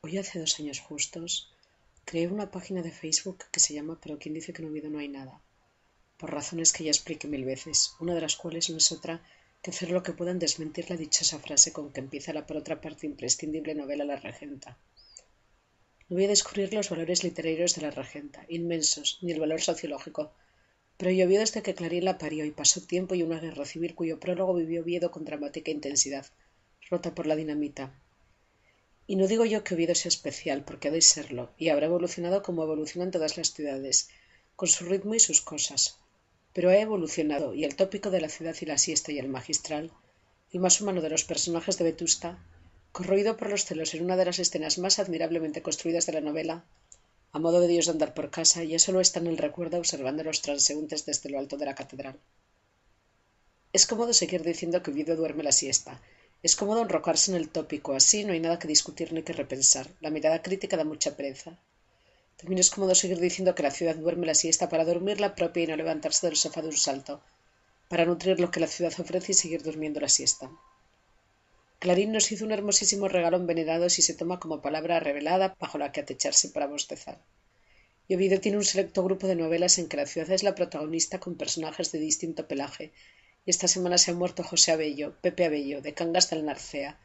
Hoy hace 2 años justos, creé una página de Facebook que se llama Pero quién dice que en Oviedo no hay nada, por razones que ya expliqué 1000 veces, una de las cuales no es otra que hacer lo que puedan desmentir la dichosa frase con que empieza la por otra parte imprescindible novela La Regenta. No voy a descubrir los valores literarios de La Regenta, inmensos, ni el valor sociológico, pero llovió desde que Clarín la parió y pasó tiempo y una guerra civil cuyo prólogo vivió Oviedo con dramática intensidad, rota por la dinamita. Y no digo yo que Oviedo sea especial, porque ha de serlo, y habrá evolucionado como evolucionan todas las ciudades, con su ritmo y sus cosas. Pero ha evolucionado, y el tópico de la ciudad y la siesta y el magistral, el más humano de los personajes de Vetusta, corroído por los celos en una de las escenas más admirablemente construidas de la novela, a modo de Dios de andar por casa, ya solo está en el recuerdo observando a los transeúntes desde lo alto de la catedral. Es cómodo seguir diciendo que Oviedo duerme la siesta. Es cómodo enrocarse en el tópico, así no hay nada que discutir ni que repensar. La mirada crítica da mucha pereza. También es cómodo seguir diciendo que la ciudad duerme la siesta para dormir la propia y no levantarse del sofá de un salto, para nutrir lo que la ciudad ofrece y seguir durmiendo la siesta. Clarín nos hizo un hermosísimo regalo envenenado si se toma como palabra revelada bajo la que atecharse para bostezar. Y Oviedo tiene un selecto grupo de novelas en que la ciudad es la protagonista con personajes de distinto pelaje, y esta semana se ha muerto José Abello, Pepe Abello, de Cangas del Narcea,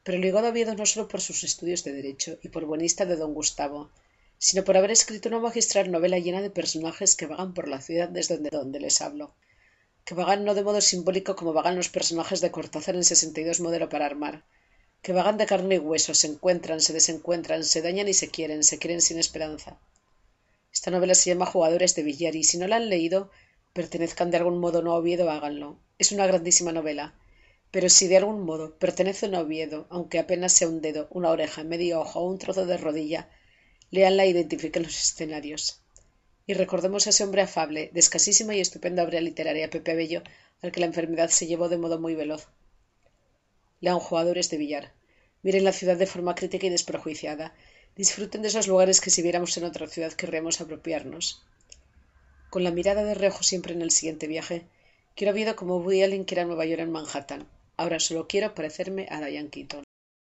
pero ligado a Oviedo no solo por sus estudios de Derecho y por buenista de don Gustavo, sino por haber escrito una magistral novela llena de personajes que vagan por la ciudad desde donde les hablo, que vagan no de modo simbólico como vagan los personajes de Cortázar en 62 modelo para armar, que vagan de carne y hueso, se encuentran, se desencuentran, se dañan y se quieren sin esperanza. Esta novela se llama Jugadores de billar y si no la han leído, pertenezcan de algún modo no a Oviedo, háganlo. Es una grandísima novela. Pero si de algún modo pertenecen a Oviedo, aunque apenas sea un dedo, una oreja, medio ojo o un trozo de rodilla, léanla e identifiquen los escenarios. Y recordemos a ese hombre afable, de escasísima y estupenda obra literaria, Pepe Abello, al que la enfermedad se llevó de modo muy veloz. Lean Jugadores de billar. Miren la ciudad de forma crítica y desprejuiciada. Disfruten de esos lugares que si viéramos en otra ciudad querríamos apropiarnos. Con la mirada de reojo siempre en el siguiente viaje, quiero Oviedo como Woody Allen quiera Nueva York en Manhattan. Ahora solo quiero parecerme a Diane Keaton.